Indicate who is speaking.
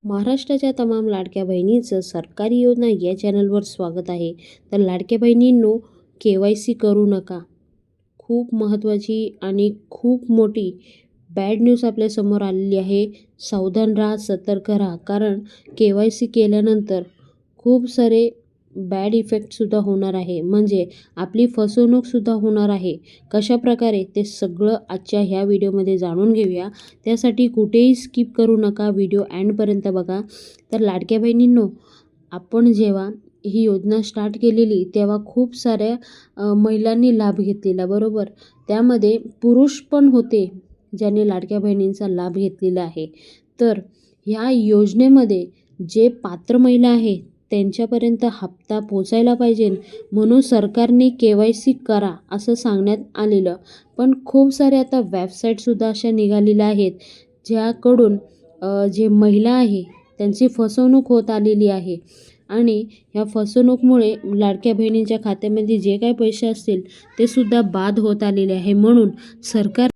Speaker 1: महाराष्ट्राच्या तमाम लाडक्या बहिणींचं सरकारी योजना या चॅनलवर स्वागत आहे. तर लाडक्या बहिणींनो, KYC करू नका. खूप महत्त्वाची आणि खूप मोठी बॅड न्यूज आपल्यासमोर आलेली आहे. सावधान राहा, सतर्क राहा. कारण KYC केल्यानंतर खूप सारे बॅड इफेक्टसुद्धा होणार आहे. म्हणजे आपली फसवणूकसुद्धा होणार आहे. कशाप्रकारे ते सगळं आजच्या ह्या व्हिडिओमध्ये जाणून घेऊया. त्यासाठी कुठेही स्किप करू नका, व्हिडिओ एंडपर्यंत बघा. तर लाडक्या बहिणींनो, आपण जेव्हा ही योजना स्टार्ट केलेली तेव्हा खूप साऱ्या महिलांनी लाभ घेतलेला, बरोबर. त्यामध्ये पुरुष पण होते ज्यांनी लाडक्या बहिणींचा लाभ घेतलेला आहे. तर ह्या योजनेमध्ये जे पात्र महिला आहे त्यांच्यापर्यंत हप्ता पोचायला पाहिजे म्हणून सरकारने KYC करा असं सांगण्यात आलेलं. पण खूप सारे आता वेबसाईटसुद्धा अशा निघालेल्या आहेत ज्याकडून जे महिला आहे त्यांची फसवणूक होत आलेली आहे. आणि ह्या फसवणूकमुळे लाडक्या बहिणींच्या खात्यामध्ये जे काही पैसे असतील ते सुद्धा बाद होत आलेले आहे. म्हणून सरकार